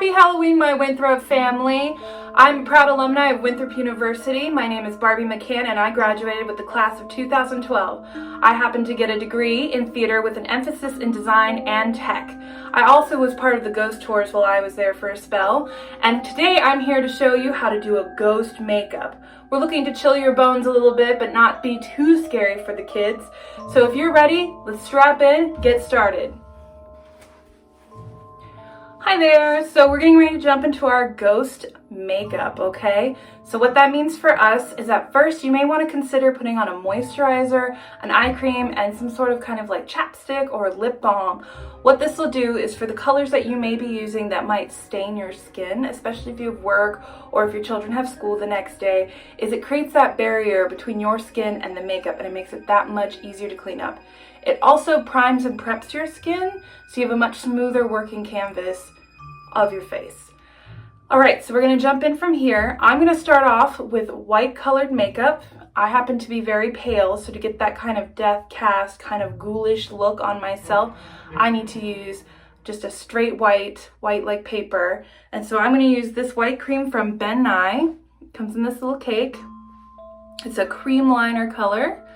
Happy Halloween, my Winthrop family. I'm a proud alumni of Winthrop University. My name is Barbie McCann and I graduated with the class of 2012. I happen to get a degree in theater with an emphasis in design and tech. I also was part of the ghost tours while I was there for a spell. And today I'm here to show you how to do a ghost makeup. We're looking to chill your bones a little bit, but not be too scary for the kids. So if you're ready, let's strap in, get started. Hi there, so we're getting ready to jump into our ghost makeup, okay? So what that means for us is that first you may want to consider putting on a moisturizer, an eye cream, and some sort of kind of like chapstick or lip balm. What this will do is for the colors that you may be using that might stain your skin, especially if you have work or if your children have school the next day, is it creates that barrier between your skin and the makeup and it makes it that much easier to clean up. It also primes and preps your skin so you have a much smoother working canvas of your face. All right, so we're gonna jump in from here. I'm gonna start off with white colored makeup. I happen to be very pale, so to get that kind of death cast, kind of ghoulish look on myself, I need to use just a straight white like paper. And so I'm gonna use this white cream from Ben Nye. It comes in this little cake. It's a cream liner color.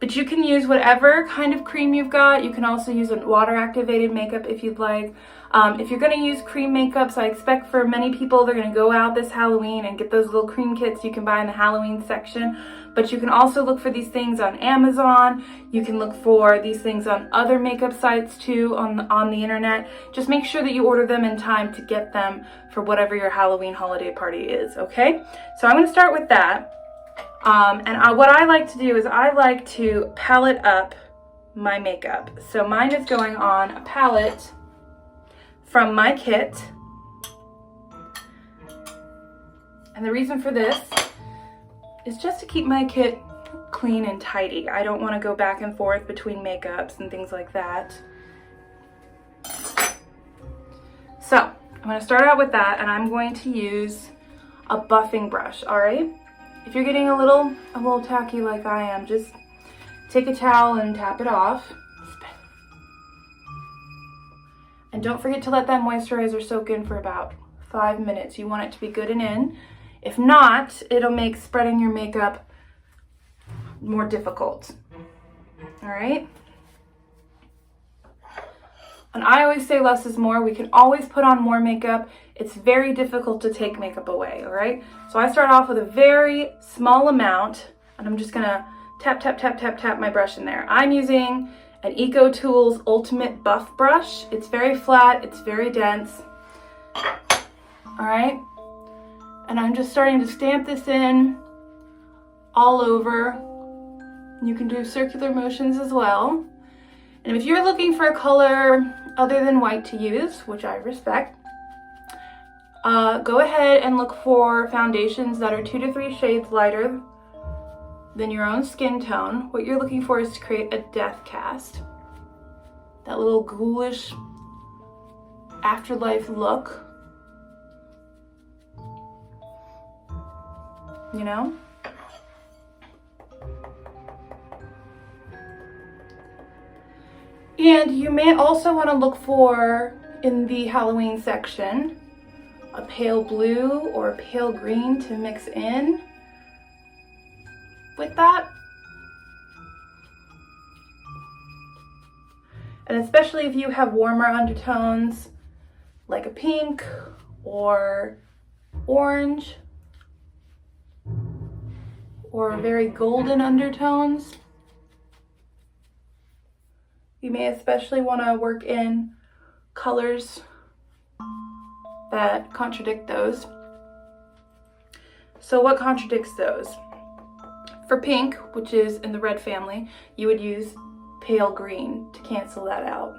But you can use whatever kind of cream you've got. You can also use a water-activated makeup if you'd like. If you're gonna use cream makeups, I expect for many people they're gonna go out this Halloween and get those little cream kits you can buy in the Halloween section. But you can also look for these things on Amazon. You can look for these things on other makeup sites too on the internet. Just make sure that you order them in time to get them for whatever your Halloween holiday party is, okay? So I'm gonna start with that. What I like to do is I like to palette up my makeup. So mine is going on a palette from my kit. And the reason for this is just to keep my kit clean and tidy. I don't want to go back and forth between makeups and things like that. So I'm going to start out with that, and I'm going to use a buffing brush, all right? If you're getting a little tacky like I am, just take a towel and tap it off. And don't forget to let that moisturizer soak in for about 5 minutes. You want it to be good and in. If not, it'll make spreading your makeup more difficult. All right? And I always say less is more. We can always put on more makeup. It's very difficult to take makeup away, all right? So I start off with a very small amount, and I'm just gonna tap my brush in there. I'm using an Eco Tools Ultimate Buff Brush. It's very flat, it's very dense. All right? And I'm just starting to stamp this in all over. You can do circular motions as well. And if you're looking for a color other than white to use, which I respect, go ahead and look for foundations that are 2 to 3 shades lighter than your own skin tone. What you're looking for is to create a death cast. That little ghoulish afterlife look. You know? And you may also want to look for, in the Halloween section, a pale blue or a pale green to mix in with that. And especially if you have warmer undertones like a pink or orange or very golden undertones, you may especially want to work in colors that contradict those. So what contradicts those? For pink, which is in the red family, you would use pale green to cancel that out.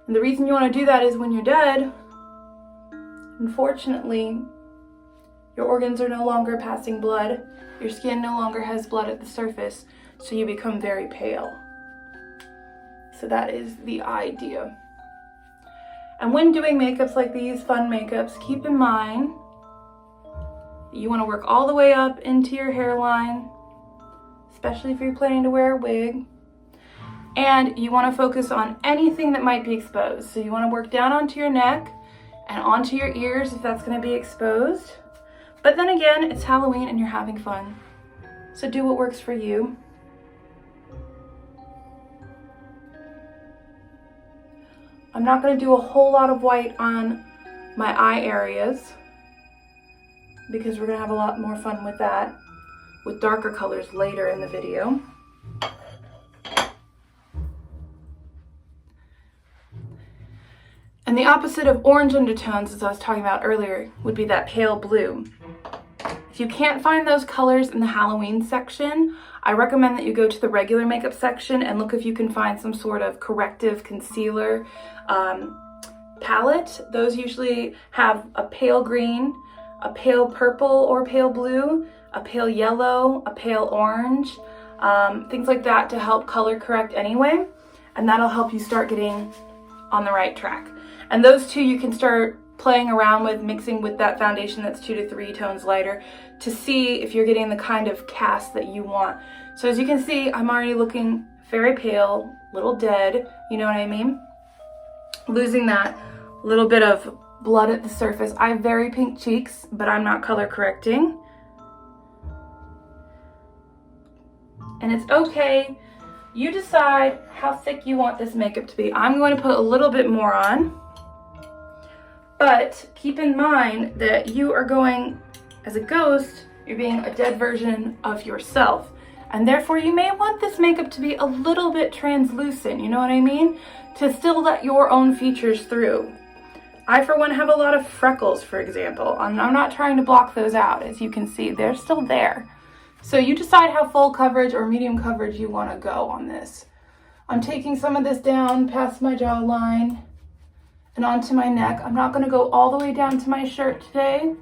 And the reason you want to do that is when you're dead, unfortunately, your organs are no longer passing blood, your skin no longer has blood at the surface, so you become very pale. So that is the idea. And when doing makeups like these, fun makeups, keep in mind you want to work all the way up into your hairline, especially if you're planning to wear a wig. And you want to focus on anything that might be exposed. So you want to work down onto your neck and onto your ears if that's going to be exposed. But then again, it's Halloween and you're having fun. So do what works for you. I'm not going to do a whole lot of white on my eye areas because we're going to have a lot more fun with that, with darker colors later in the video. And the opposite of orange undertones, as I was talking about earlier, would be that pale blue. If you can't find those colors in the Halloween section, I recommend that you go to the regular makeup section and look if you can find some sort of corrective concealer palette. Those usually have a pale green, a pale purple or pale blue, a pale yellow, a pale orange, things like that to help color correct anyway. And that'll help you start getting on the right track. And those two you can start playing around with, mixing with that foundation that's 2 to 3 tones lighter to see if you're getting the kind of cast that you want. So as you can see, I'm already looking very pale, little dead, you know what I mean? Losing that little bit of blood at the surface. I have very pink cheeks, but I'm not color correcting. And it's okay. You decide how thick you want this makeup to be. I'm going to put a little bit more on. But keep in mind that you are going, as a ghost, you're being a dead version of yourself. And therefore you may want this makeup to be a little bit translucent, you know what I mean? To still let your own features through. I, for one, have a lot of freckles, for example. I'm not trying to block those out, as you can see. They're still there. So you decide how full coverage or medium coverage you want to go on this. I'm taking some of this down past my jawline and onto my neck. I'm not going to go all the way down to my shirt today.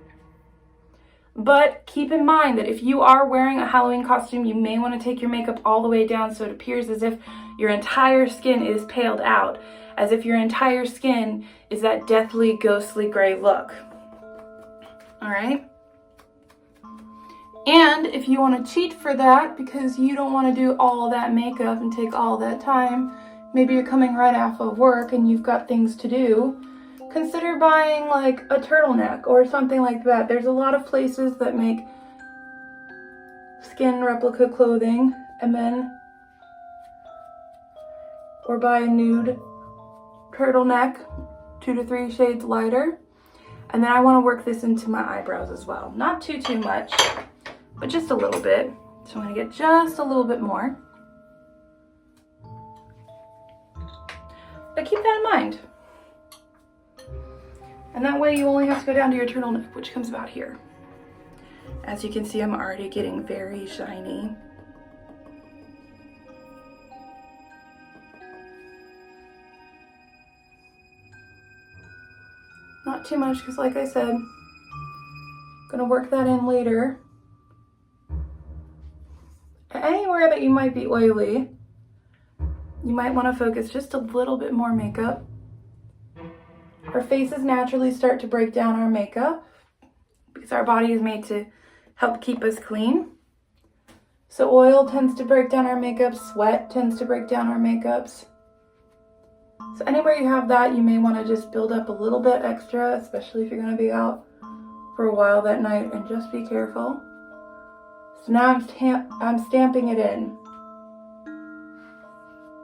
But keep in mind that if you are wearing a Halloween costume, you may want to take your makeup all the way down so it appears as if your entire skin is paled out, as if your entire skin is that deathly, ghostly gray look. All right? And if you want to cheat for that because you don't want to do all that makeup and take all that time, maybe you're coming right off of work and you've got things to do, consider buying like a turtleneck or something like that. There's a lot of places that make skin replica clothing, and then or buy a nude turtleneck, 2 to 3 shades lighter. And then I want to work this into my eyebrows as well. Not too much, but just a little bit. So I'm going to get just a little bit more. But keep that in mind. And that way you only have to go down to your turtleneck, which comes about here. As you can see, I'm already getting very shiny. Not too much, because like I said, I'm gonna work that in later. Anywhere that you might be oily, you might want to focus just a little bit more makeup. Our faces naturally start to break down our makeup because our body is made to help keep us clean. So oil tends to break down our makeup, sweat tends to break down our makeups. So anywhere you have that, you may want to just build up a little bit extra, especially if you're going to be out for a while that night, and just be careful. So now I'm stamping it in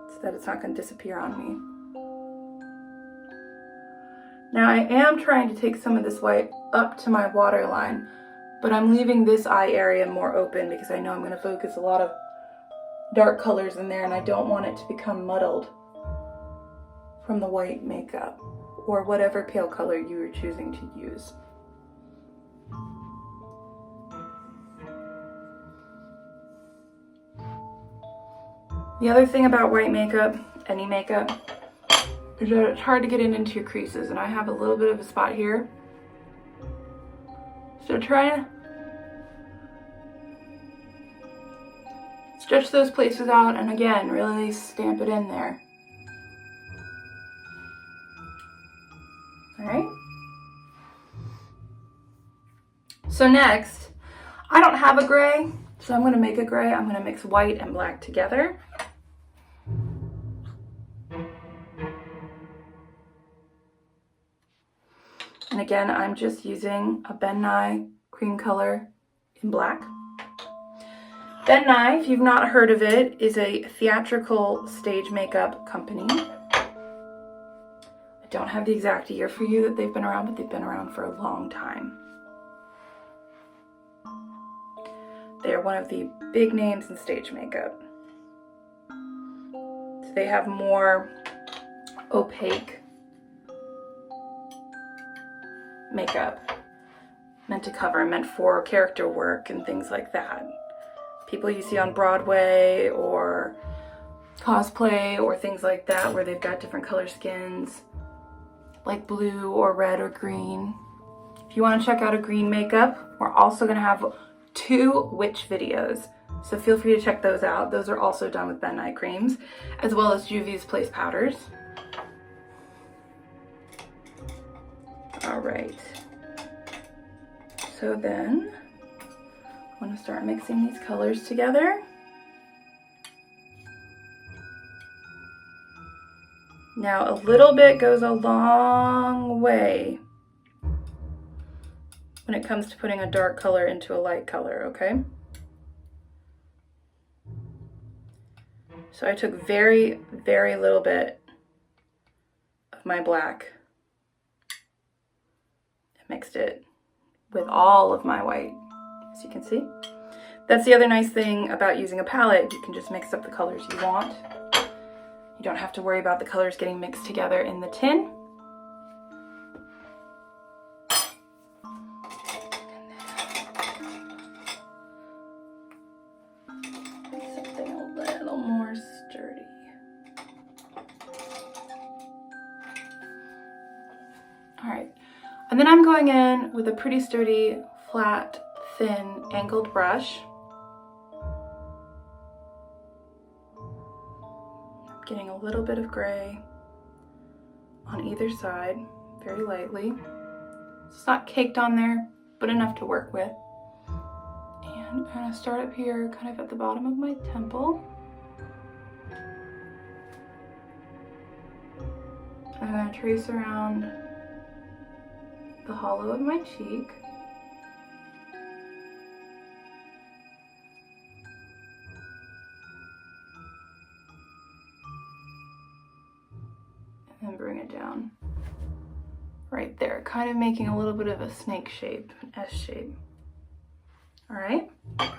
so that it's not going to disappear on me. Now I am trying to take some of this white up to my waterline, but I'm leaving this eye area more open because I know I'm going to focus a lot of dark colors in there, and I don't want it to become muddled from the white makeup or whatever pale color you are choosing to use. The other thing about white makeup, any makeup, is that it's hard to get it into your creases, and I have a little bit of a spot here. So try to stretch those places out, and again, really stamp it in there. All right? So next, I don't have a gray, so I'm gonna make a gray. I'm gonna mix white and black together. again, I'm just using a Ben Nye cream color in black. Ben Nye, if you've not heard of it, is a theatrical stage makeup company. I don't have the exact year for you that they've been around, but they've been around for a long time. They are one of the big names in stage makeup. So they have more opaque makeup meant to cover, meant for character work and things like that. People you see on Broadway or cosplay or things like that where they've got different color skins, like blue or red or green. If you want to check out a green makeup, we're also going to have 2 witch videos, so feel free to check those out. Those are also done with Ben Nye creams, as well as Juvia's Place powders. All right, so then I'm going to start mixing these colors together. Now, a little bit goes a long way when it comes to putting a dark color into a light color, okay? So I took very, very little bit of my black and mixed it with all of my white, as you can see. That's the other nice thing about using a palette. You can just mix up the colors you want. You don't have to worry about the colors getting mixed together in the tin. Something a little more sturdy. All right, and then I'm going in with a pretty sturdy, flat, thin, angled brush. Getting a little bit of gray on either side, very lightly. It's not caked on there, but enough to work with. And I'm gonna start up here, kind of at the bottom of my temple. I'm gonna trace around the hollow of my cheek. And bring it down right there, kind of making a little bit of a snake shape, an S shape. All right. And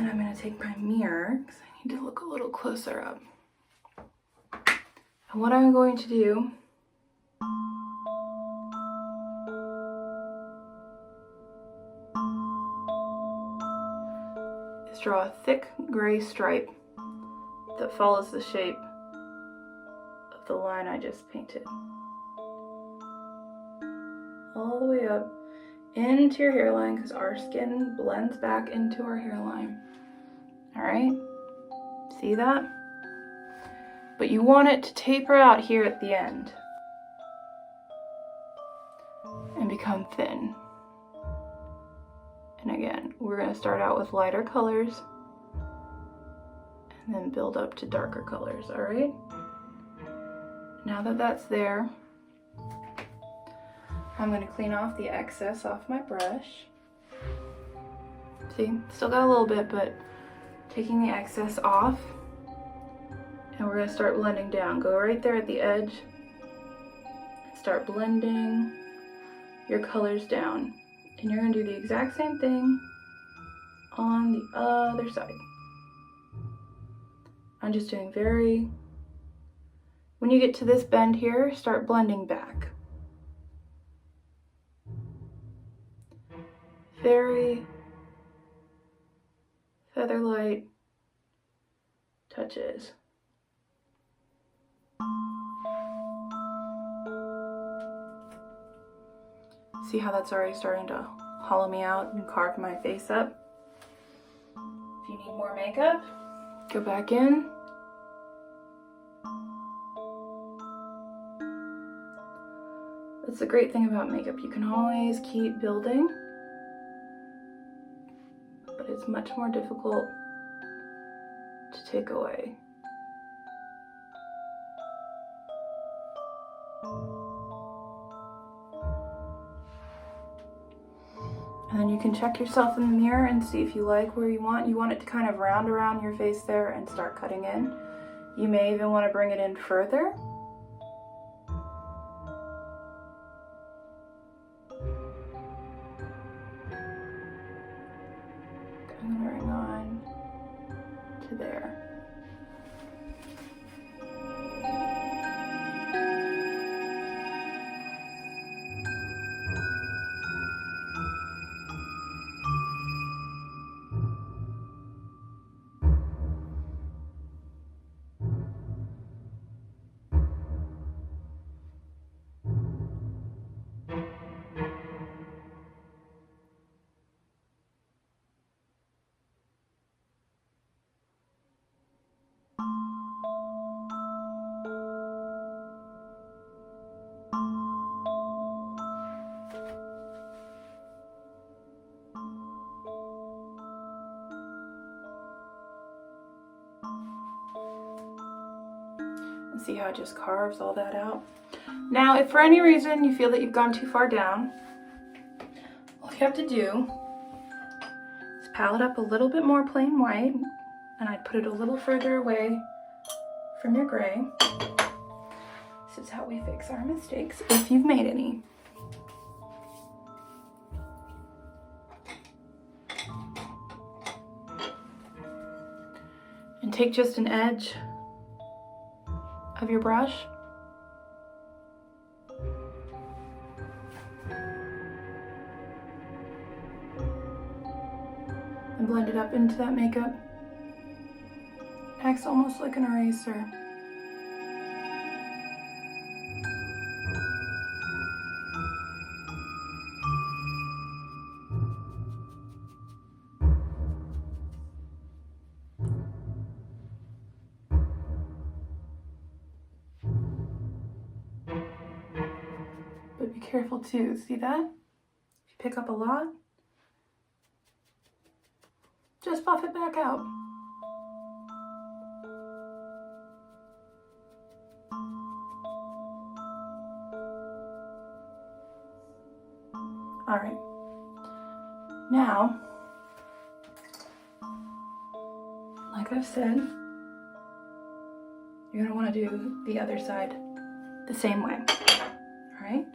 I'm gonna take my mirror because I need to look a little closer up. And what I'm going to do is draw a thick gray stripe that follows the shape of the line I just painted. All the way up into your hairline, because our skin blends back into our hairline. All right, see that? But you want it to taper out here at the end and become thin. And again, we're going to start out with lighter colors and then build up to darker colors, all right? Now that that's there, I'm going to clean off the excess off my brush. See, still got a little bit, but taking the excess off, and we're going to start blending down. Go right there at the edge and start blending your colors down. And you're going to do the exact same thing on the other side. I'm just doing when you get to this bend here, start blending back. Very feather light touches. See how that's already starting to hollow me out and carve my face up? If you need more makeup, go back in. That's the great thing about makeup. You can always keep building, but it's much more difficult to take away. And then you can check yourself in the mirror and see if you like where you want. You want it to kind of round around your face there and start cutting in. You may even want to bring it in further. I'm going to bring on to there. See how it just carves all that out. Now, if for any reason you feel that you've gone too far down, all you have to do is palette up a little bit more plain white, and I'd put it a little further away from your gray. This is how we fix our mistakes, if you've made any. And take just an edge of your brush and blend it up into that makeup. Acts almost like an eraser. But be careful too, see that? If you pick up a lot, just buff it back out. All right. Now, like I've said, you're gonna wanna do the other side the same way, all right?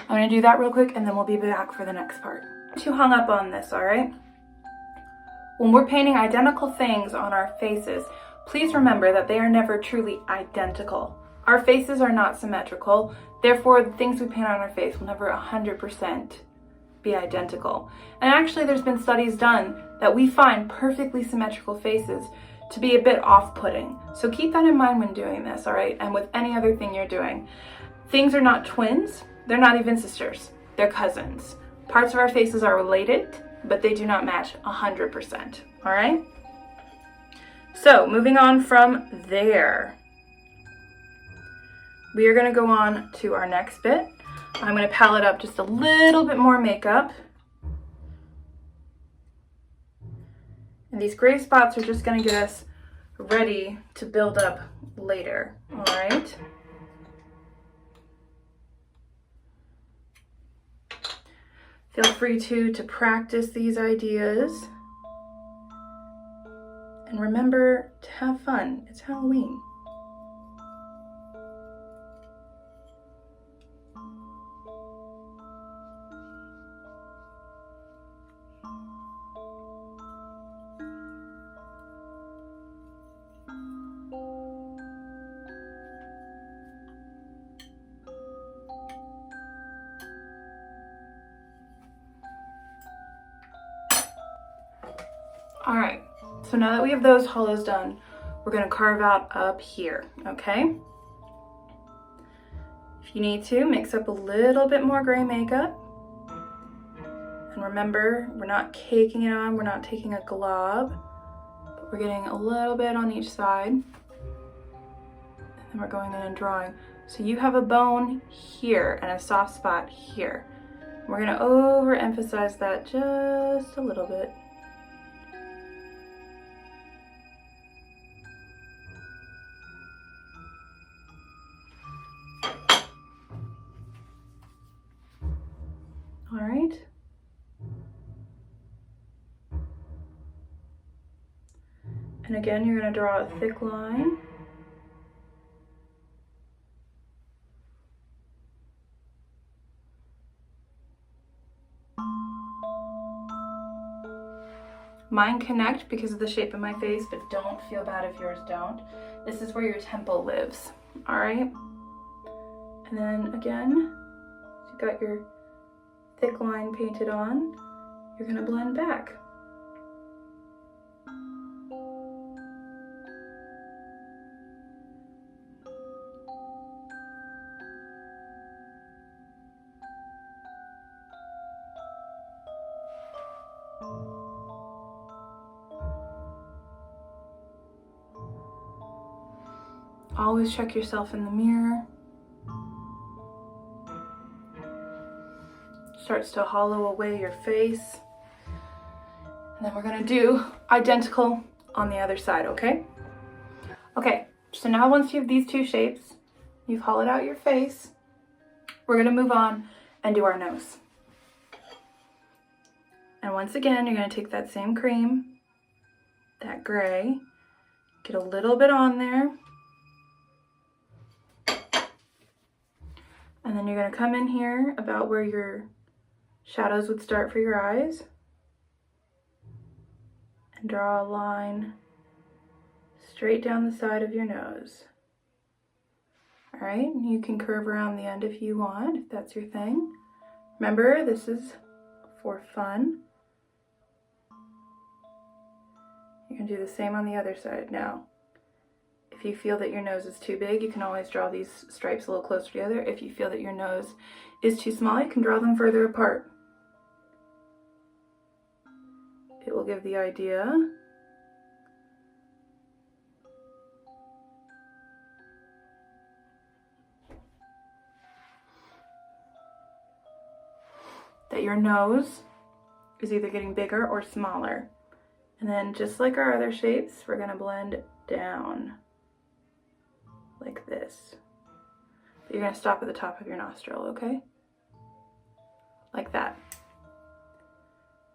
I'm gonna do that real quick and then we'll be back for the next part. Too hung up on this, all right? When we're painting identical things on our faces, please remember that they are never truly identical. Our faces are not symmetrical, therefore the things we paint on our face will never 100% be identical. And actually there's been studies done that we find perfectly symmetrical faces to be a bit off-putting. So keep that in mind when doing this, all right? And with any other thing you're doing. Things are not twins, they're not even sisters, they're cousins. Parts of our faces are related, but they do not match 100%, all right? So moving on from there, we are gonna go on to our next bit. I'm gonna palette up just a little bit more makeup. And these gray spots are just gonna get us ready to build up later, all right? Feel free to practice these ideas. And remember to have fun. It's Halloween. All right, so now that we have those hollows done, we're gonna carve out up here, okay? If you need to, mix up a little bit more gray makeup. And remember, we're not caking it on, we're not taking a glob, but we're getting a little bit on each side. And then we're going in and drawing. So you have a bone here and a soft spot here. We're gonna overemphasize that just a little bit. All right. And again, you're going to draw a thick line. Mine connect because of the shape of my face, but don't feel bad if yours don't. This is where your temple lives, all right? And then again, you've got your thick line painted on, you're gonna blend back. Always check yourself in the mirror. Starts to hollow away your face. And then we're gonna do identical on the other side, okay? Okay, so now once you have these two shapes, you've hollowed out your face, we're gonna move on and do our nose. And once again, you're gonna take that same cream, that gray, get a little bit on there, and then you're gonna come in here about where your shadows would start for your eyes, and draw a line straight down the side of your nose. All right, you can curve around the end if you want, if that's your thing. Remember, this is for fun. You can do the same on the other side. Now, if you feel that your nose is too big, you can always draw these stripes a little closer together. If you feel that your nose is too small, you can draw them further apart. It will give the idea that your nose is either getting bigger or smaller. And then just like our other shapes, we're gonna blend down like this. But you're gonna stop at the top of your nostril, okay? Like that.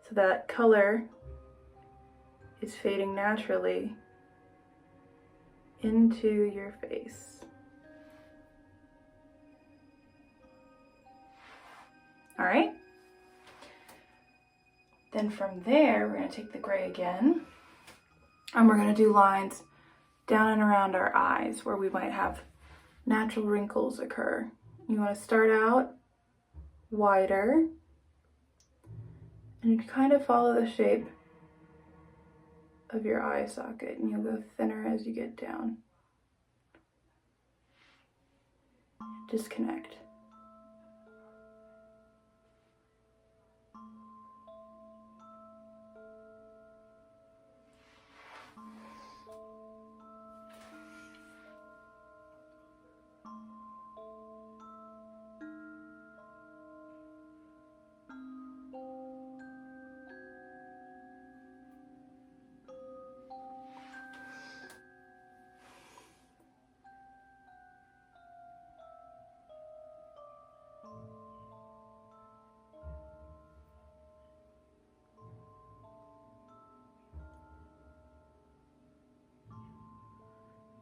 So that color is fading naturally into your face. All right? Then from there, we're gonna take the gray again, and we're gonna do lines down and around our eyes where we might have natural wrinkles occur. You wanna start out wider, and you kind of follow the shape of your eye socket, and you'll go thinner as you get down. Disconnect.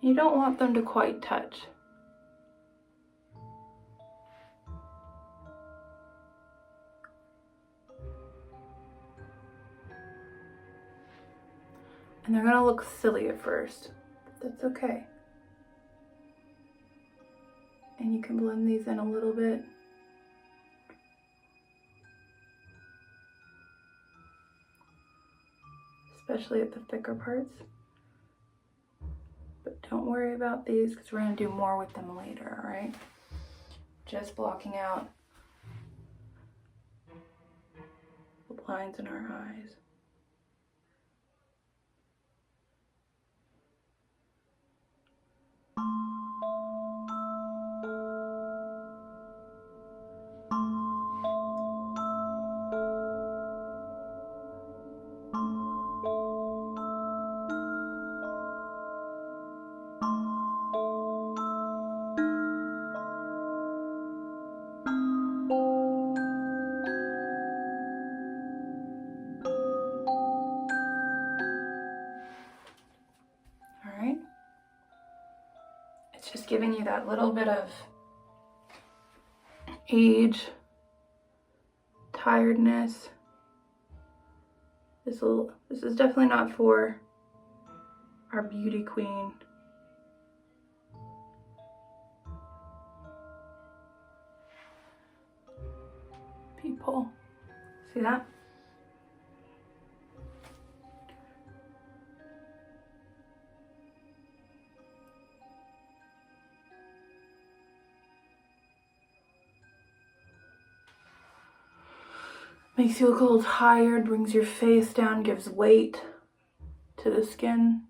You don't want them to quite touch. And they're gonna look silly at first, but that's okay. And you can blend these in a little bit. Especially at the thicker parts. But don't worry about these because we're gonna do more with them later, all right? Just blocking out the lines in our eyes. just giving you that little bit of age, tiredness. This is definitely not for our beauty queen. People. See that? Makes you look a little tired, brings your face down, gives weight to the skin.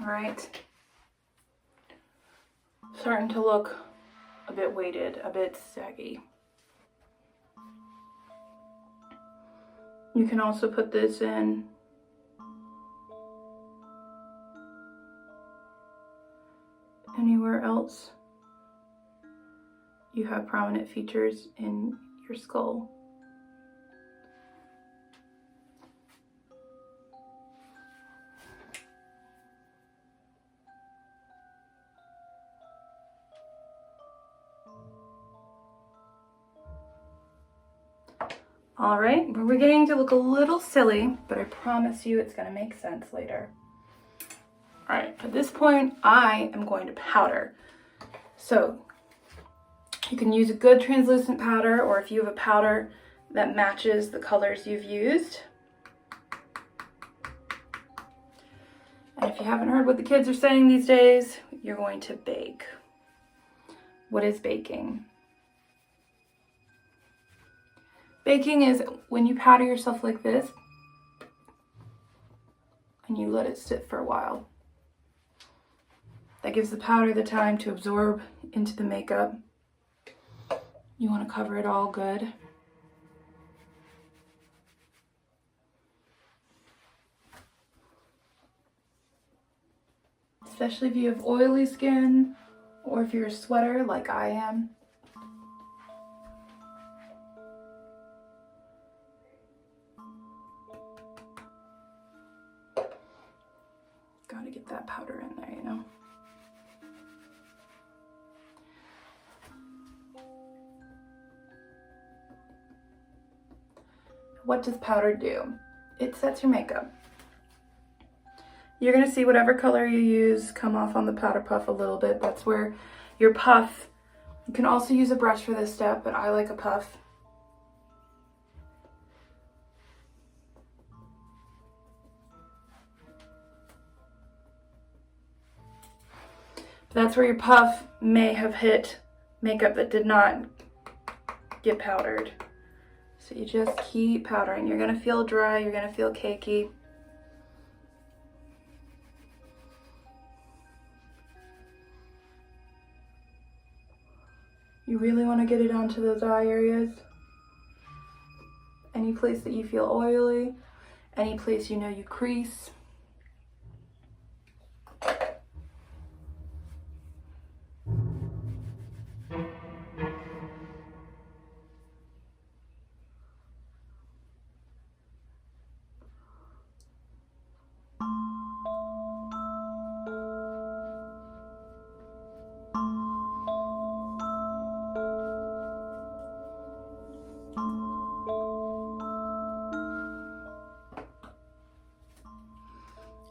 All right. Starting to look a bit weighted, a bit saggy. You can also put this in anywhere else you have prominent features in your skull. All right, we're beginning to look a little silly, but I promise you it's gonna make sense later. All right, at this point, I am going to powder. So you can use a good translucent powder, or if you have a powder that matches the colors you've used. And if you haven't heard what the kids are saying these days, you're going to bake. What is baking? Baking is when you powder yourself like this and you let it sit for a while. That gives the powder the time to absorb into the makeup. You want to cover it all good. Especially if you have oily skin or if you're a sweater like I am. Gotta get that powder in there, you know. What does powder do? It sets your makeup. You're gonna see whatever color you use come off on the powder puff a little bit. That's where your puff, you can also use a brush for this step, but I like a puff. That's where your puff may have hit makeup that did not get powdered. So you just keep powdering. You're gonna feel dry, you're gonna feel cakey. You really wanna get it onto those eye areas. Any place that you feel oily, any place you know you crease.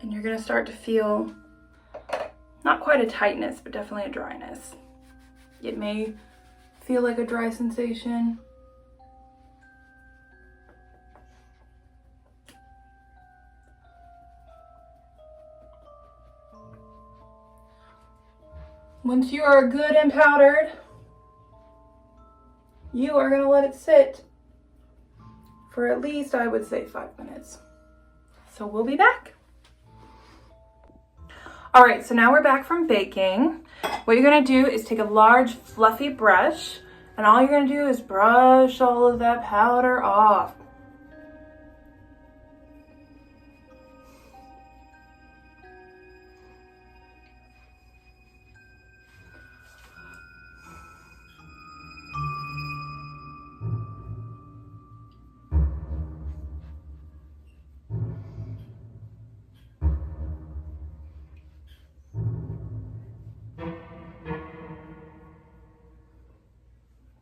And you're gonna start to feel not quite a tightness, but definitely a dryness. It may feel like a dry sensation. Once you are good and powdered, you are gonna let it sit for at least, I would say, 5 minutes. So we'll be back. All right, so now we're back from baking. What you're gonna do is take a large fluffy brush, and all you're gonna do is brush all of that powder off.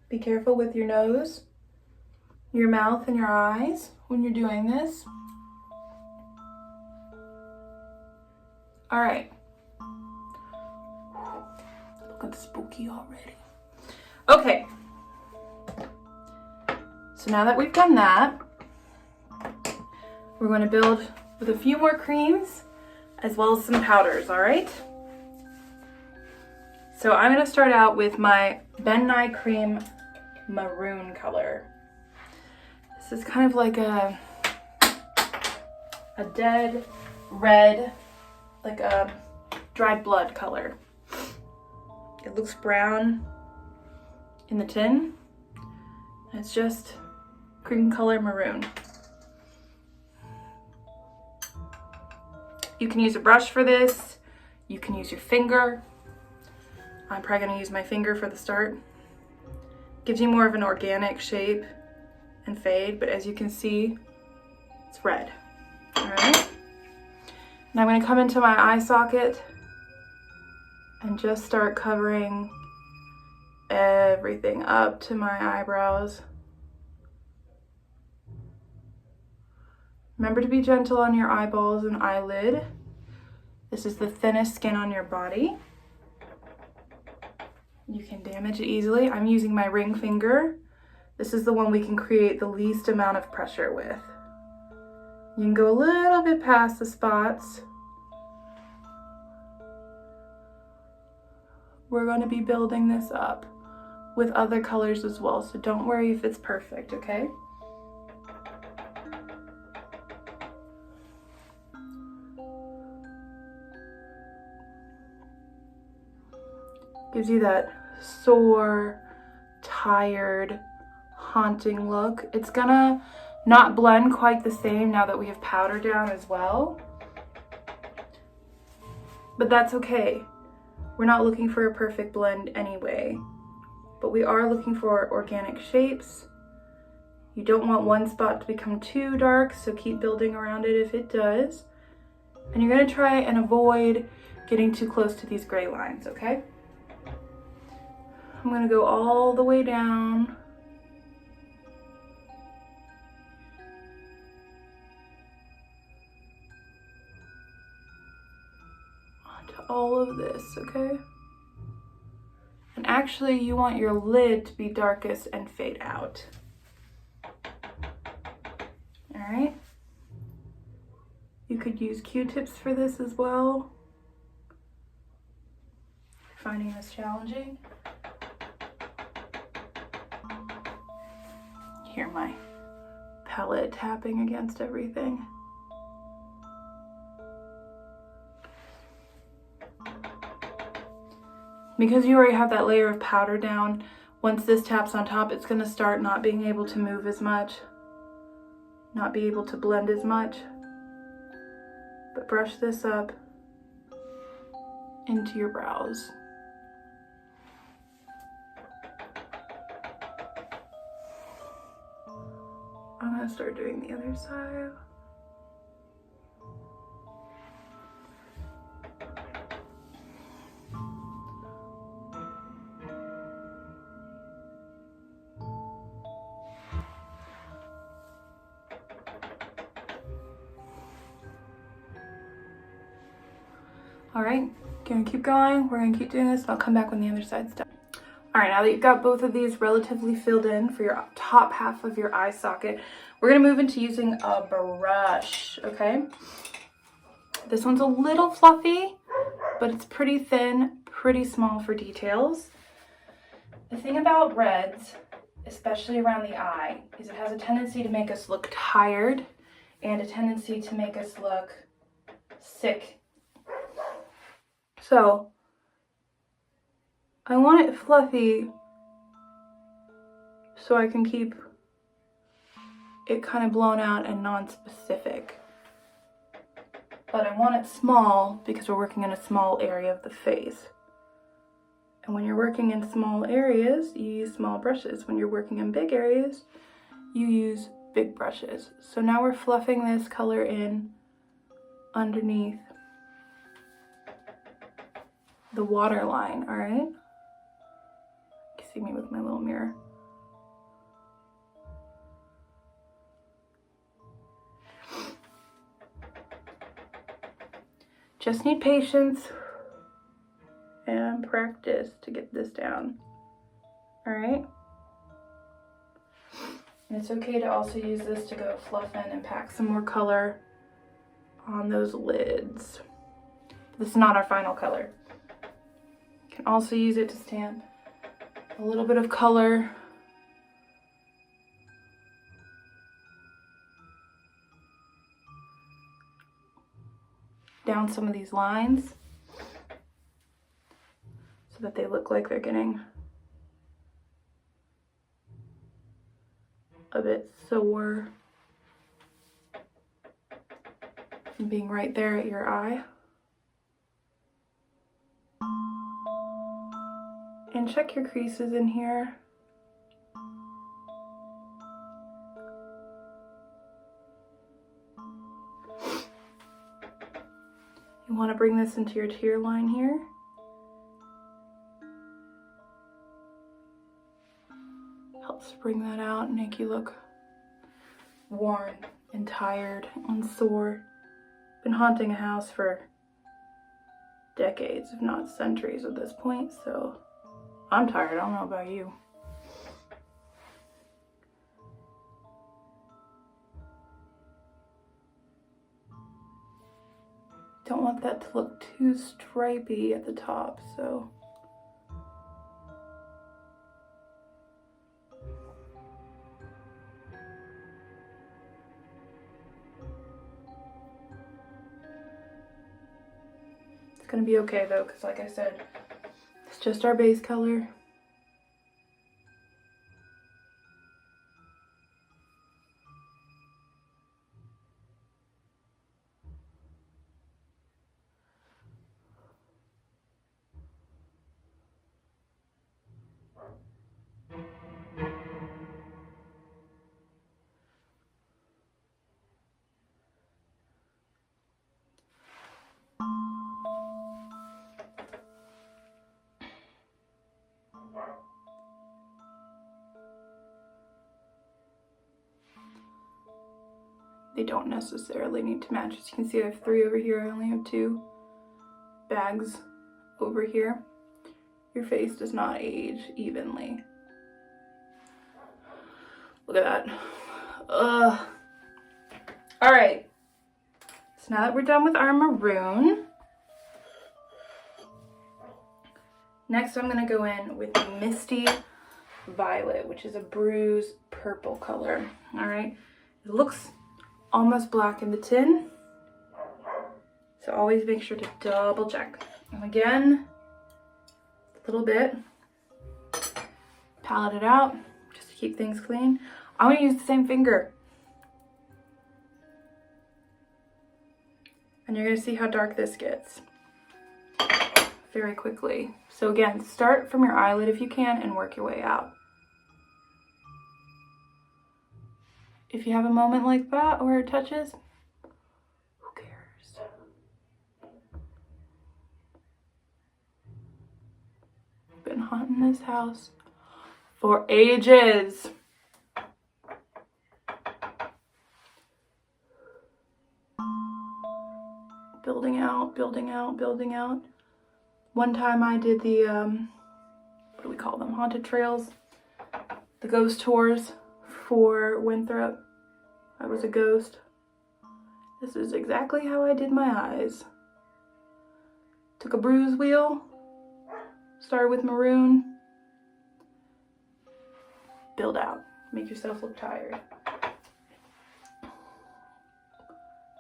Be careful with your nose, your mouth, and your eyes when you're doing this. All right. Look spooky already. Okay. So now that we've done that, we're going to build with a few more creams as well as some powders, all right? So I'm going to start out with my Ben Nye Cream Maroon color. This is kind of like a dead red, like a dried blood color. It looks brown in the tin. It's just cream color maroon. You can use a brush for this. You can use your finger. I'm probably gonna use my finger for the start. Gives you more of an organic shape and fade, but as you can see, it's red. All right. Now I'm gonna come into my eye socket and just start covering everything up to my eyebrows. Remember to be gentle on your eyeballs and eyelid. This is the thinnest skin on your body. You can damage it easily. I'm using my ring finger. This is the one we can create the least amount of pressure with. You can go a little bit past the spots. We're going to be building this up with other colors as well, so don't worry if it's perfect, okay? Gives you that sore, tired, haunting look. It's gonna not blend quite the same now that we have powder down as well, but that's okay. We're not looking for a perfect blend anyway, but we are looking for organic shapes. You don't want one spot to become too dark, so keep building around it if it does. And you're gonna try and avoid getting too close to these gray lines, okay? I'm gonna go all the way down. Onto all of this, okay? And actually, you want your lid to be darkest and fade out. All right? You could use Q-tips for this as well. Finding this challenging. Hear my palette tapping against everything. Because you already have that layer of powder down, once this taps on top, it's going to start not being able to move as much, not be able to blend as much. But brush this up into your brows. I'm gonna start doing the other side. All right, gonna keep going. We're gonna keep doing this and I'll come back when the other side's done. All right, now that you've got both of these relatively filled in for your top half of your eye socket, we're gonna move into using a brush, okay? This one's a little fluffy, but it's pretty thin, pretty small for details. The thing about reds, especially around the eye, is it has a tendency to make us look tired and a tendency to make us look sick. So, I want it fluffy so I can keep it kind of blown out and non-specific. But I want it small because we're working in a small area of the face. And when you're working in small areas, you use small brushes. When you're working in big areas, you use big brushes. So now we're fluffing this color in underneath the waterline, all right? You can see me with my little mirror. Just need patience and practice to get this down. All right. And it's okay to also use this to go fluff in and pack some more color on those lids. This is not our final color. You can also use it to stamp a little bit of color down some of these lines so that they look like they're getting a bit sore from being right there at your eye. And check your creases in here. You want to bring this into your tear line here. Helps bring that out and make you look worn and tired and sore. Been haunting a house for decades, if not centuries at this point, so I'm tired. I don't know about you. Don't want that to look too stripy at the top, so it's gonna be okay though, because like I said, it's just our base color. They don't necessarily need to match. As you can see, I have 3 over here. I only have 2 bags over here. Your face does not age evenly. Look at that. Ugh. All right. So now that we're done with our maroon, next I'm gonna go in with Misty Violet, which is a bruise purple color. All right. It looks almost black in the tin, so always make sure to double check. And again, a little bit, palette it out just to keep things clean. I'm gonna use the same finger, and you're gonna see how dark this gets very quickly. So again, start from your eyelid if you can and work your way out. If you have a moment like that where it touches, who cares? Been haunting this house for ages. Building out, building out, building out. One time I did the, what do we call them? Haunted trails, the ghost tours for Winthrop. I was a ghost. This is exactly how I did my eyes. Took a bruise wheel, started with maroon, build out, make yourself look tired.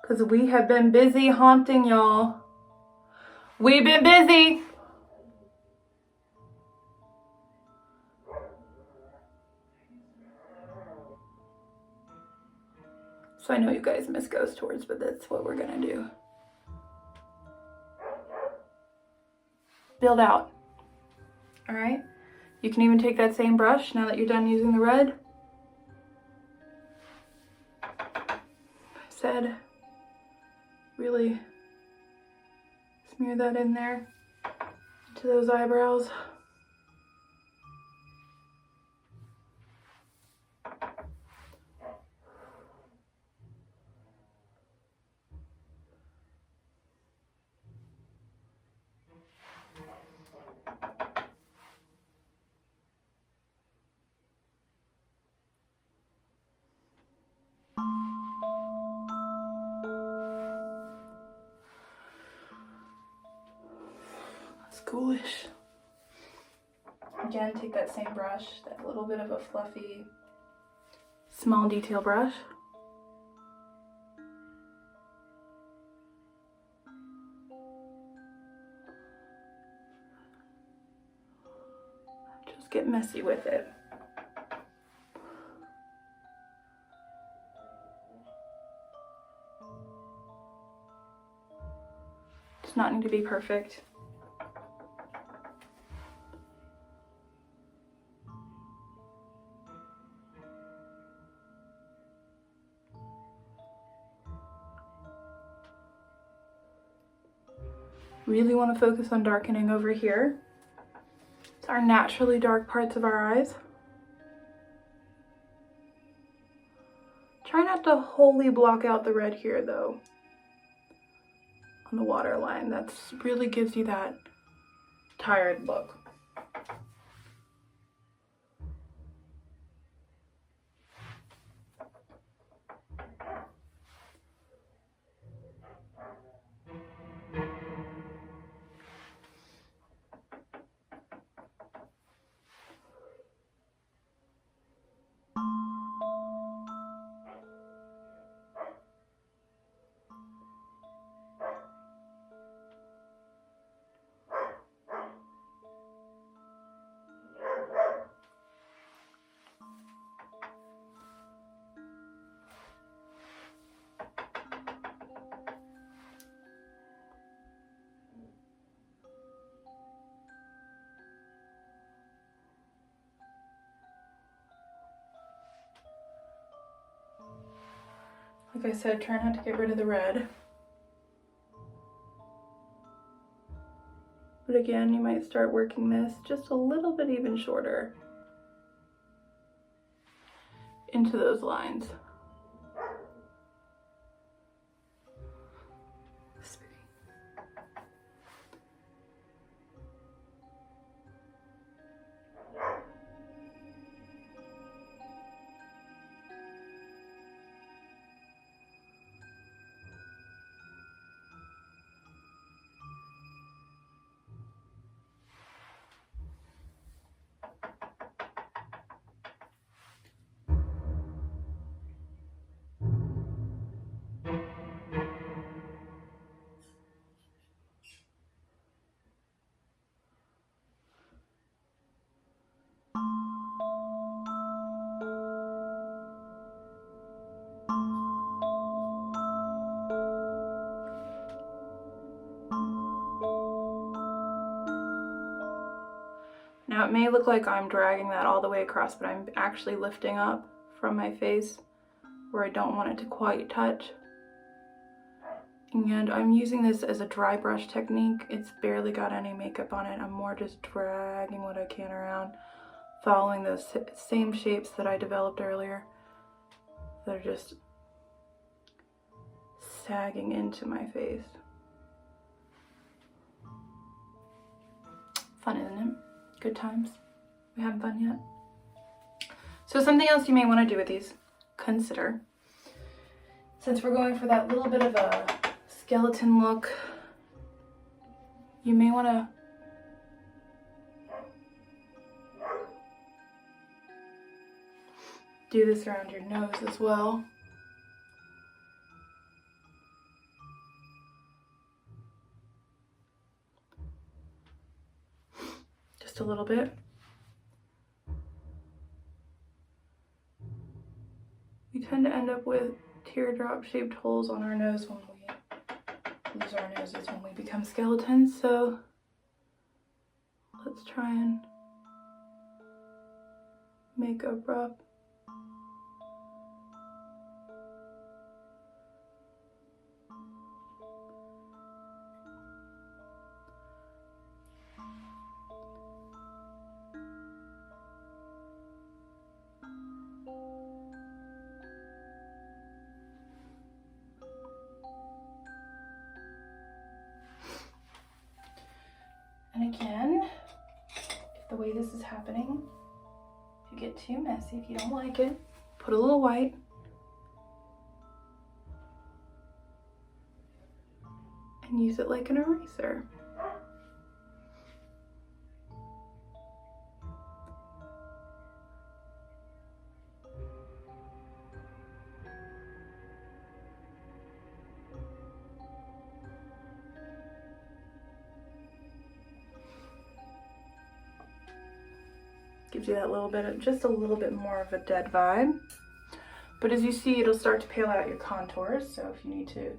Because we have been busy haunting, y'all. We've been busy. So I know you guys miss ghost tours, but that's what we're gonna do. Build out. All right. You can even take that same brush now that you're done using the red. I said, really smear that in there to those eyebrows. schoolish. Again, take that same brush, that little bit of a fluffy, small detail brush. Just get messy with it. Does not need to be perfect. Really want to focus on darkening over here. It's our naturally dark parts of our eyes. Try not to wholly block out the red here though. On the waterline, that's really gives you that tired look. Like I said, try not to get rid of the red. But again, you might start working this just a little bit even shorter into those lines. Now it may look like I'm dragging that all the way across, but I'm actually lifting up from my face where I don't want it to quite touch. And I'm using this as a dry brush technique. It's barely got any makeup on it. I'm more just dragging what I can around, following those same shapes that I developed earlier that are just sagging into my face. Fun, isn't it? Good times. We haven't fun yet. So something else you may want to do with these, consider, since we're going for that little bit of a skeleton look, you may want to do this around your nose as well. Just a little bit. We tend to end up with teardrop shaped holes on our nose when we lose our noses when we become skeletons, so let's try and make a rough And again, if the way this is happening, if you get too messy, if you don't like it, put a little white. And use it like an eraser. Gives you that little bit of, just a little bit more of a dead vibe. But as you see, it'll start to pale out your contours. So if you need to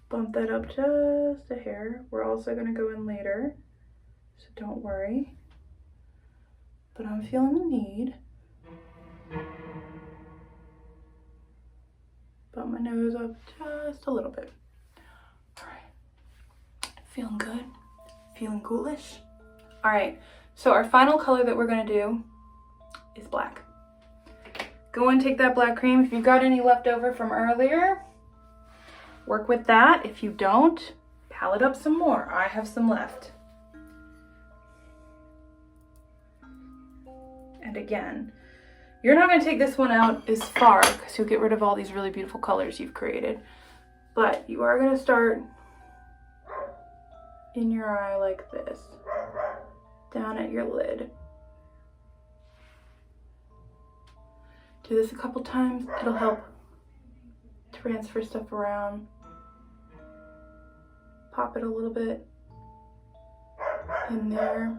bump that up just a hair, we're also gonna go in later. So don't worry. But I'm feeling the need. Bump my nose up just a little bit. All right, feeling good, feeling ghoulish. All right, so our final color that we're gonna do is black. Go and take that black cream. If you've got any left over from earlier, work with that. If you don't, palette up some more. I have some left. And again, you're not gonna take this one out as far because you'll get rid of all these really beautiful colors you've created. But you are gonna start in your eye like this, down at your lid. Do this a couple times, it'll help transfer stuff around. Pop it a little bit in there.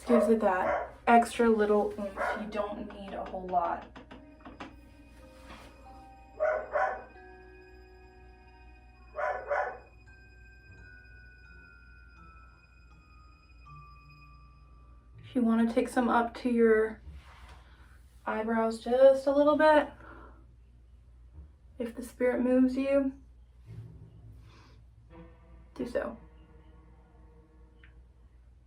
Gives it that extra little oomph. You don't need a whole lot. If you want to take some up to your eyebrows just a little bit, if the spirit moves you, do so.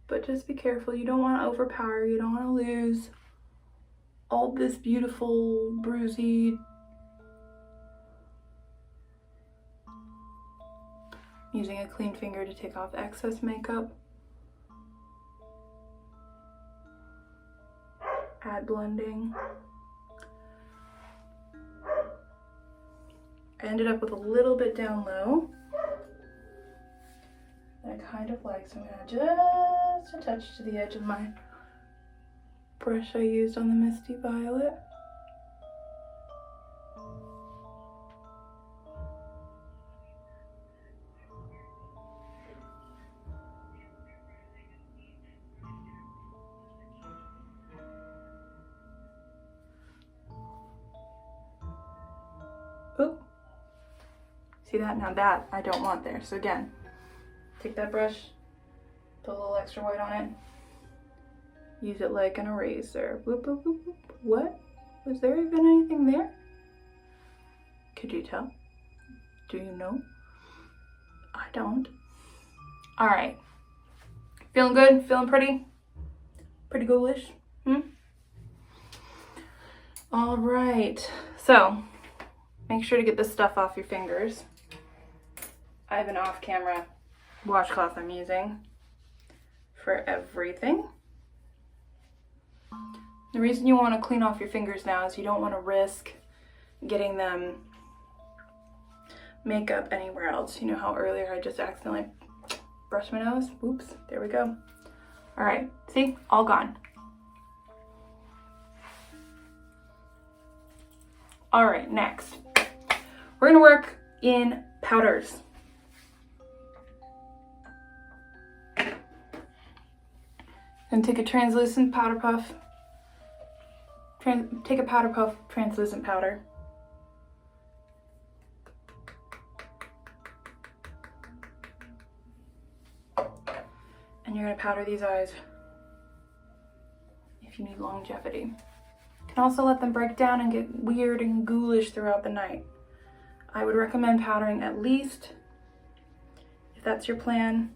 But just be careful, you don't want to overpower, you don't want to lose all this beautiful bruisey. I'm using a clean finger to take off excess makeup. Add blending. I ended up with a little bit down low that I kind of like, so I'm gonna just attach to the edge of my brush I used on the Misty Violet. Oop. See that? Now that I don't want there. So again, take that brush, put a little extra white on it, use it like an eraser. Whoop, whoop, whoop, whoop. What? Was there even anything there? Could you tell? Do you know? I don't. All right. Feeling good? Feeling pretty? Pretty ghoulish? All right. So, make sure to get this stuff off your fingers. I have an off-camera washcloth I'm using for everything. The reason you want to clean off your fingers now is you don't want to risk getting them makeup anywhere else. You know how earlier I just accidentally brushed my nose? Oops, there we go. All right, see, all gone. All right, next, we're gonna work in powders. And take a translucent powder puff. Take a powder puff, translucent powder. And you're gonna powder these eyes if you need longevity. You can also let them break down and get weird and ghoulish throughout the night. I would recommend powdering at least, if that's your plan,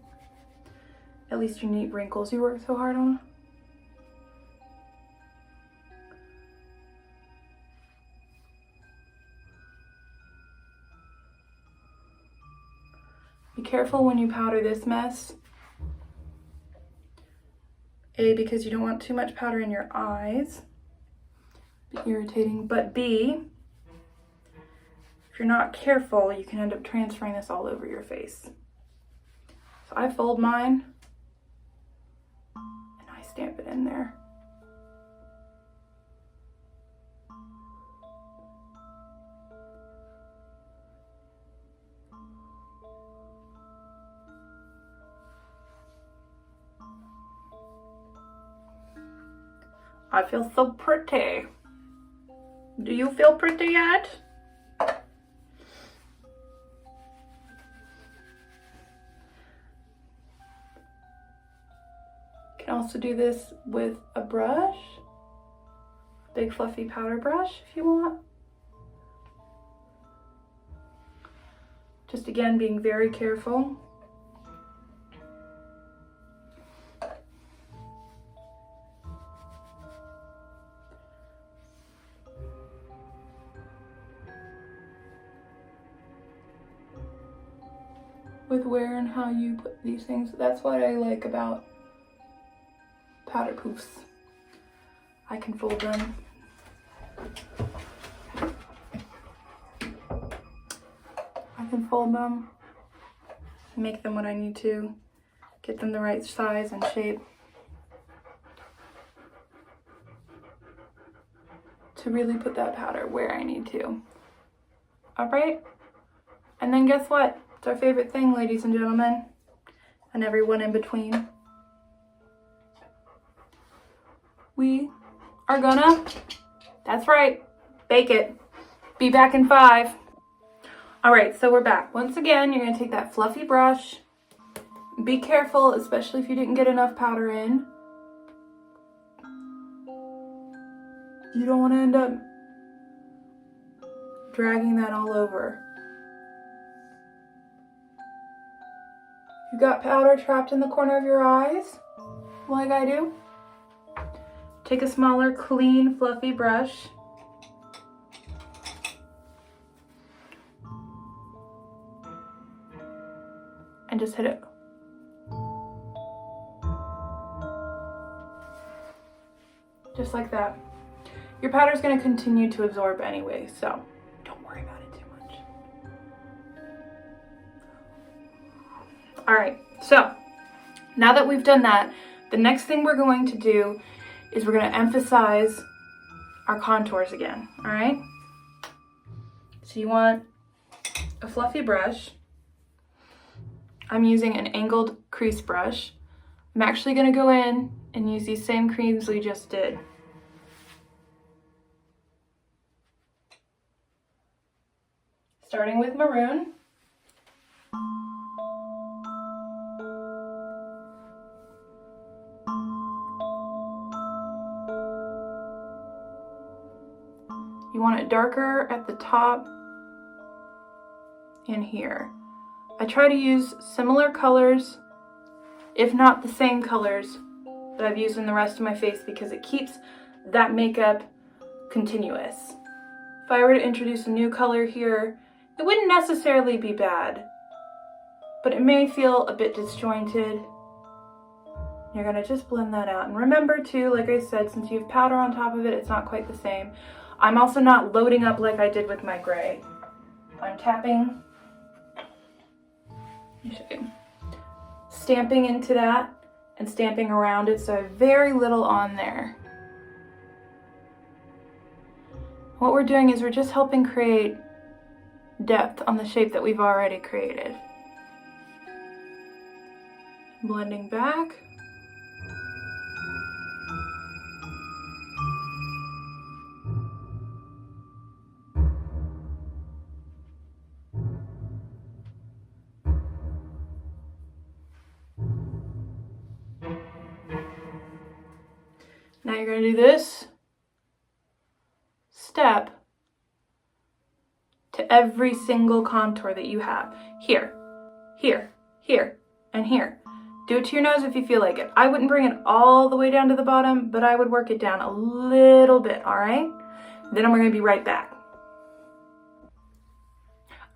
at least your neat wrinkles you work so hard on. Be careful when you powder this mess. A, because you don't want too much powder in your eyes. Be irritating. But B, if you're not careful, you can end up transferring this all over your face. So I fold mine and I stamp it in there. I feel so pretty. Do you feel pretty yet? You can also do this with a brush, big fluffy powder brush if you want. Just again, being very careful. With where and how you put these things. That's what I like about powder poofs. I can fold them. I can fold them, make them what I need to, get them the right size and shape to really put that powder where I need to. All right? And then guess what? It's our favorite thing, ladies and gentlemen, and everyone in between. We are gonna, that's right, bake it. Be back in 5. All right, so we're back. Once again, you're gonna take that fluffy brush. Be careful, especially if you didn't get enough powder in. You don't wanna end up dragging that all over. You got powder trapped in the corner of your eyes, like I do? Take a smaller, clean, fluffy brush. And just hit it. Just like that. Your powder is going to continue to absorb anyway, so don't worry about it too much. All right, so now that we've done that, the next thing we're going to do is we're going to emphasize our contours again, all right? So you want a fluffy brush. I'm using an angled crease brush. I'm actually going to go in and use these same creams we just did. Starting with maroon. You want it darker at the top and here. I try to use similar colors, if not the same colors that I've used in the rest of my face, because it keeps that makeup continuous. If I were to introduce a new color here, it wouldn't necessarily be bad, but it may feel a bit disjointed. You're gonna just blend that out. And remember too, like I said, since you have powder on top of it, it's not quite the same. I'm also not loading up like I did with my gray. I'm tapping, let me show you, stamping into that and stamping around it, so I have very little on there. What we're doing is we're just helping create depth on the shape that we've already created. Blending back. Now you're going to do this step to every single contour that you have. Here, here, here, and here. Do it to your nose if you feel like it. I wouldn't bring it all the way down to the bottom, but I would work it down a little bit, all right? Then we're going to be right back.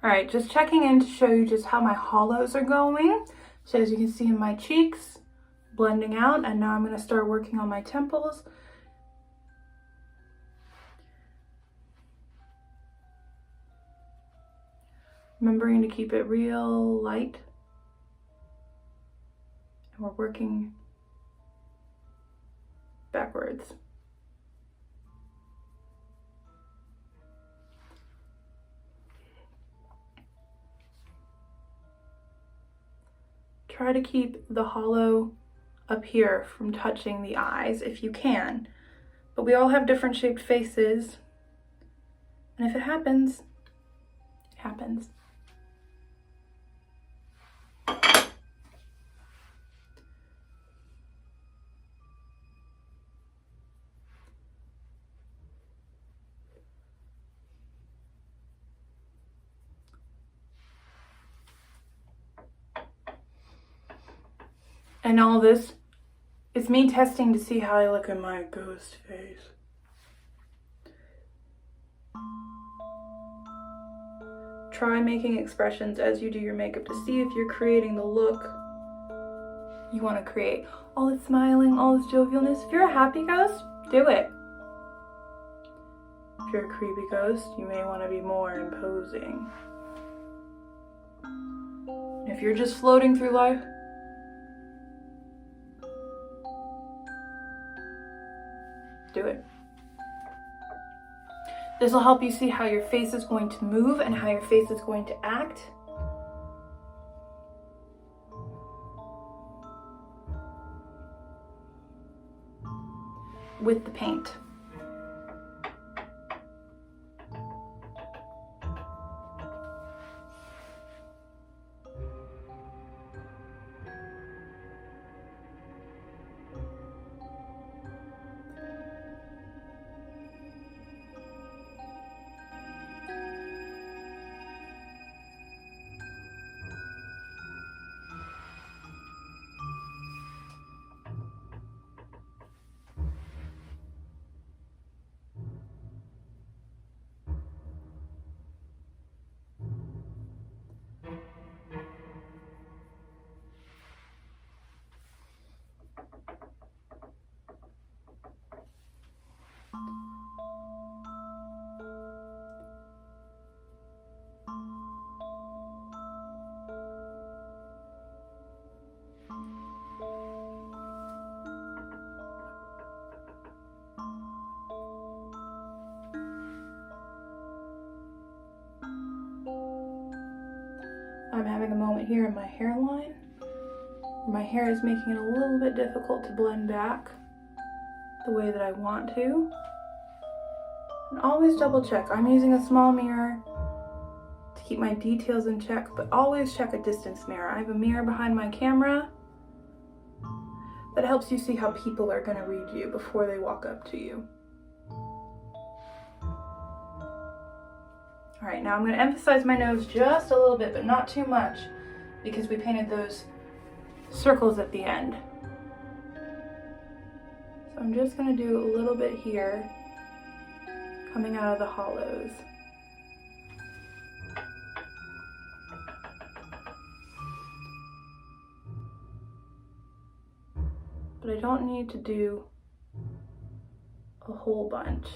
All right, just checking in to show you just how my hollows are going. So as you can see in my cheeks, blending out, and now I'm going to start working on my temples. Remembering to keep it real light. And we're working backwards. Try to keep the hollow up here from touching the eyes if you can. But we all have different shaped faces. And if it happens, it happens. And all this is me testing to see how I look in my ghost face. Try making expressions as you do your makeup to see if you're creating the look you want to create. All this smiling, all this jovialness. If you're a happy ghost, do it. If you're a creepy ghost, you may want to be more imposing. If you're just floating through life, do it. This will help you see how your face is going to move and how your face is going to act. With the paint. I'm having a moment here in my hairline. My hair is making it a little bit difficult to blend back the way that I want to. And always double check. I'm using a small mirror to keep my details in check, but always check a distance mirror. I have a mirror behind my camera that helps you see how people are going to read you before they walk up to you. All right, now I'm going to emphasize my nose just a little bit, but not too much, because we painted those circles at the end. So I'm just going to do a little bit here, coming out of the hollows. But I don't need to do a whole bunch.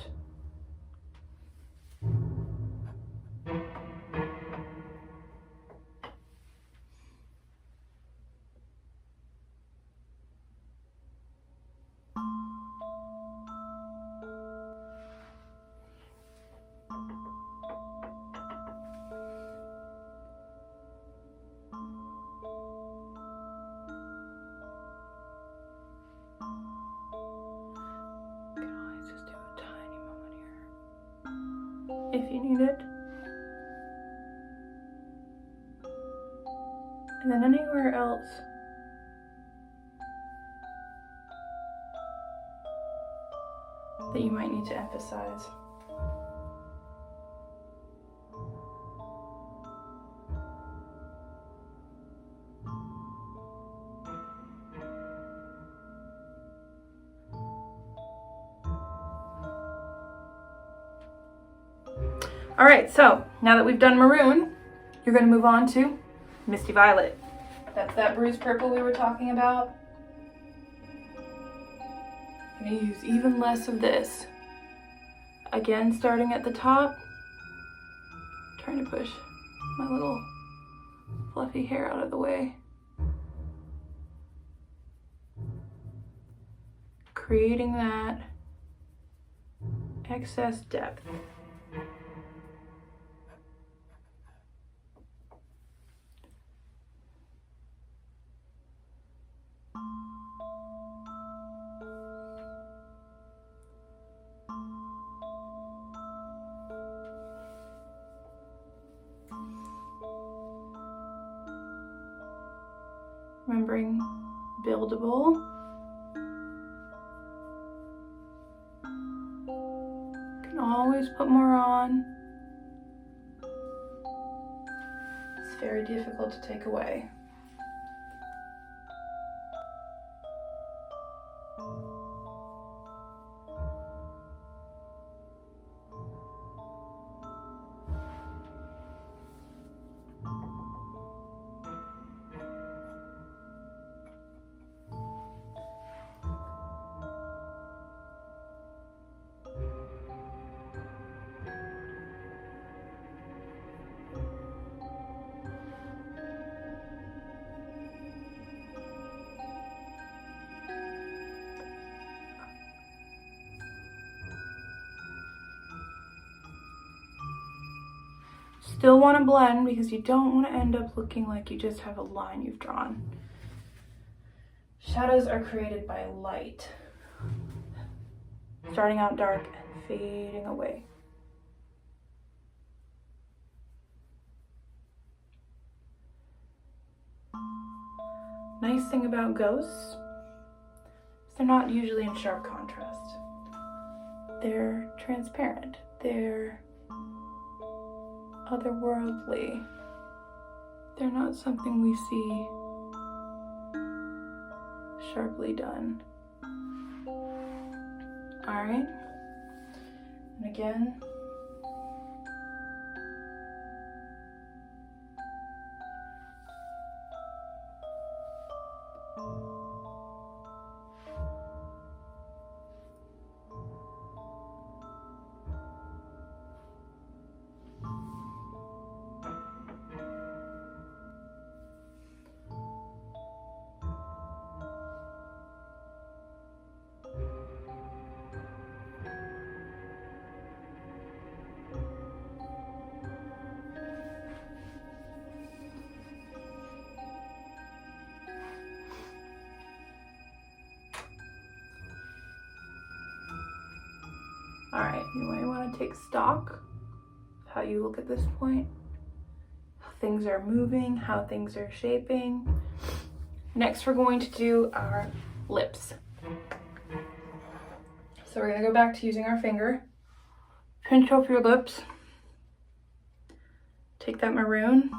If you need it. And then anywhere else that you might need to emphasize. All right, so now that we've done maroon, you're going to move on to Misty Violet. That's that bruised purple we were talking about. I'm going to use even less of this. Again, starting at the top, trying to push my little fluffy hair out of the way. Creating that excess depth. Remembering buildable. Can always put more on. It's very difficult to take away. Still want to blend because you don't want to end up looking like you just have a line you've drawn. Shadows are created by light, starting out dark and fading away. Nice thing about ghosts is they're not usually in sharp contrast. They're transparent. They're otherworldly. They're not something we see sharply done. All right, and again, all right, you might want to take stock of how you look at this point, how things are moving, how things are shaping. Next, we're going to do our lips. So we're going to go back to using our finger, pinch off your lips, take that maroon,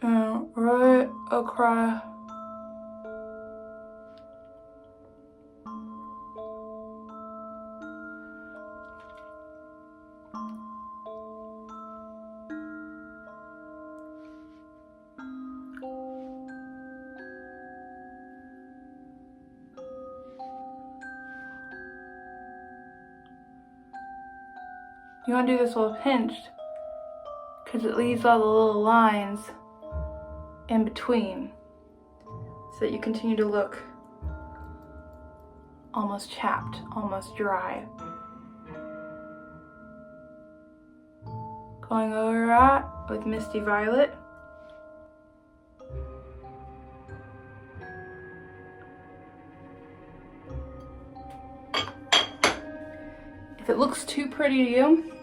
and right across. You want to do this while pinched because it leaves all the little lines in between so that you continue to look almost chapped, almost dry. Going over that with Misty Violet. If it looks too pretty to you,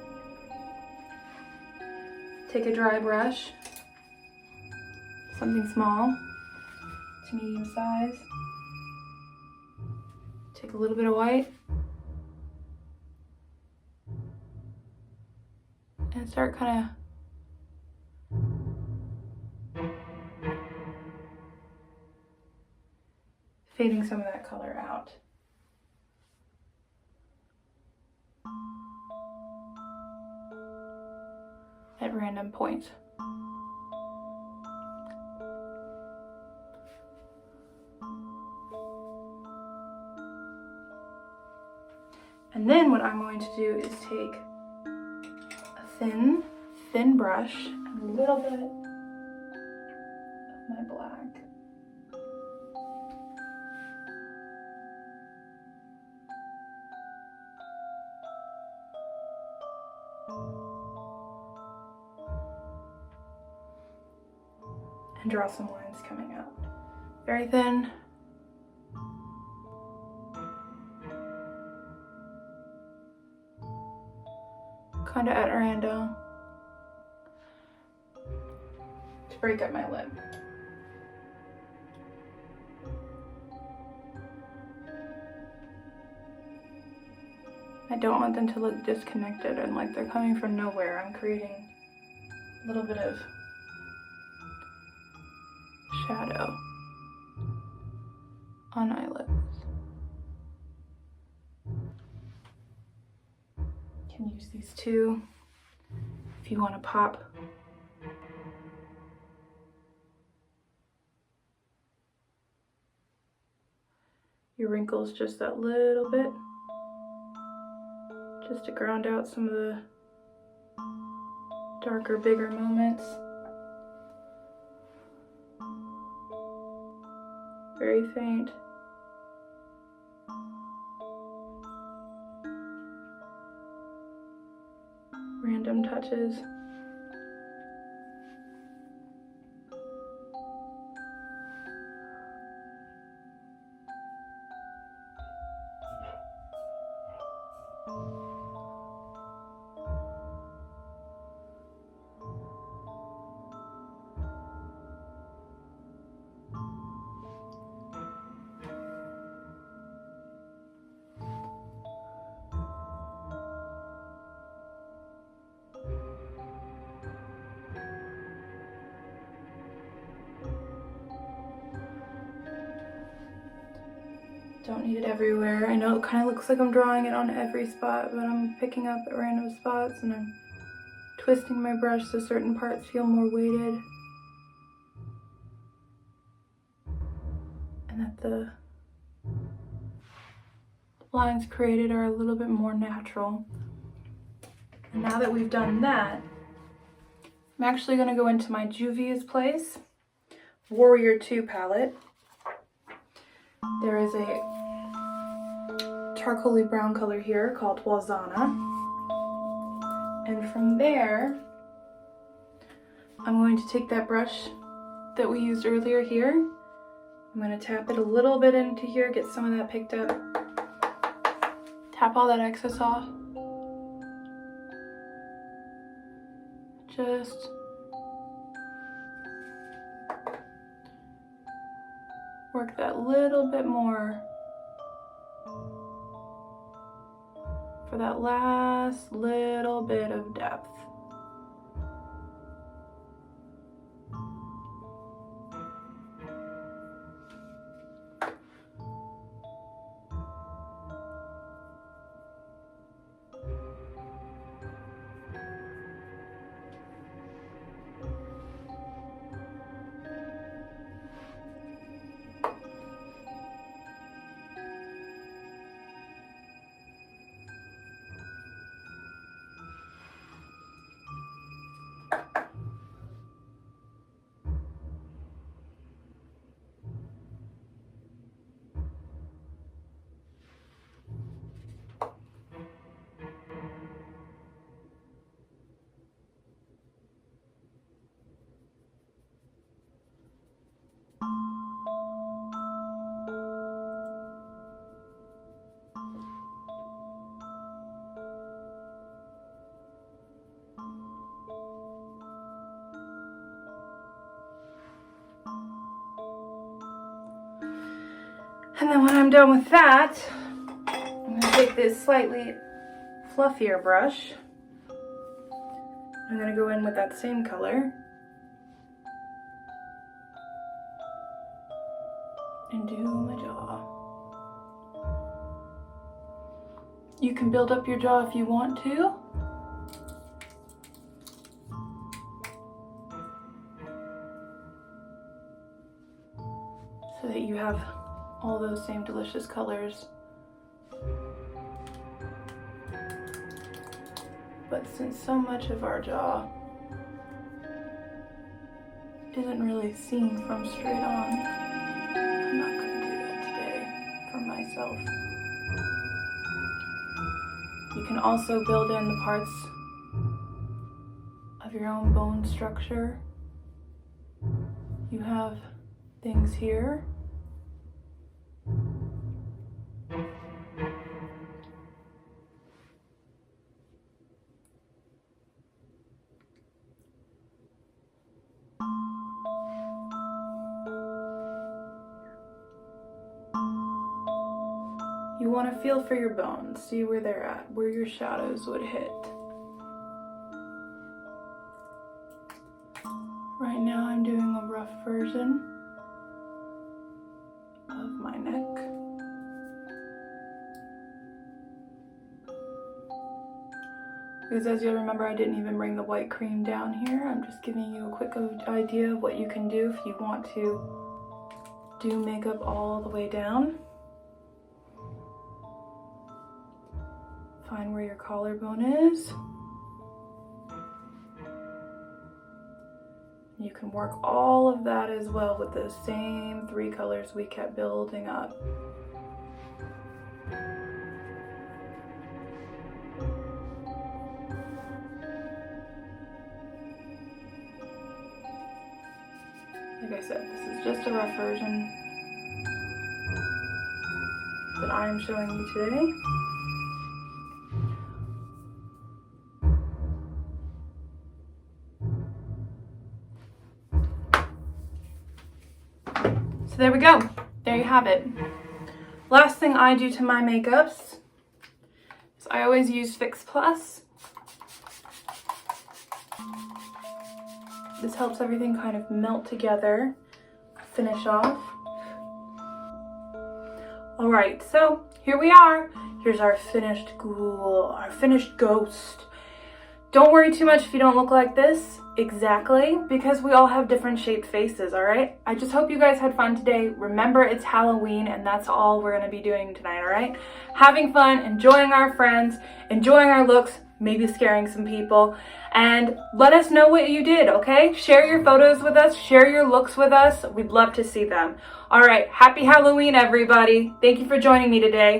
take a dry brush, something small to medium size. Take a little bit of white and start kind of fading some of that color out. At random points. And then what I'm going to do is take a thin brush and a little bit of my black. And draw some lines coming out. Very thin. kind of at random to break up my lip. I don't want them to look disconnected and like they're coming from nowhere. I'm creating a little bit of shadow on eyelids. You can use these two if you want to pop your wrinkles just that little bit, just to ground out some of the darker, bigger moments. Very faint. Random touches. Don't need it everywhere. I know it kind of looks like I'm drawing it on every spot, but I'm picking up at random spots and I'm twisting my brush so certain parts feel more weighted. And that the lines created are a little bit more natural. And now that we've done that, I'm actually going to go into my Juvia's Place Warrior 2 palette. There is a charcoaly brown color here called Wazana. And from there, I'm going to take that brush that we used earlier here. I'm going to tap it a little bit into here, get some of that picked up. Tap all that excess off. Just work that little bit more for that last little bit of depth. And then when I'm done with that, I'm going to take this slightly fluffier brush. I'm going to go in with that same color and do my jaw. You can build up your jaw if you want to. So that you have all those same delicious colors. But since so much of our jaw isn't really seen from straight on, I'm not going to do that today for myself. You can also build in the parts of your own bone structure. You have things here. You want to feel for your bones, see where they're at, where your shadows would hit. Right now I'm doing a rough version of my neck. Because as you'll remember, I didn't even bring the white cream down here. I'm just giving you a quick idea of what you can do if you want to do makeup all the way down. Find where your collarbone is. You can work all of that as well with those same 3 colors we kept building up. Like I said, this is just a rough version that I am showing you today. So there we go. There you have it. Last thing I do to my makeups is I always use Fix Plus. This helps everything kind of melt together, finish off. All right, so here we are. Here's our finished ghoul, our finished ghost. Don't worry too much if you don't look like this exactly, because we all have different shaped faces, all right? I just hope you guys had fun today. Remember, it's Halloween, and that's all we're gonna be doing tonight, all right? Having fun, enjoying our friends, enjoying our looks, maybe scaring some people, and let us know what you did, okay? Share your photos with us, share your looks with us. We'd love to see them. All right, happy Halloween, everybody. Thank you for joining me today.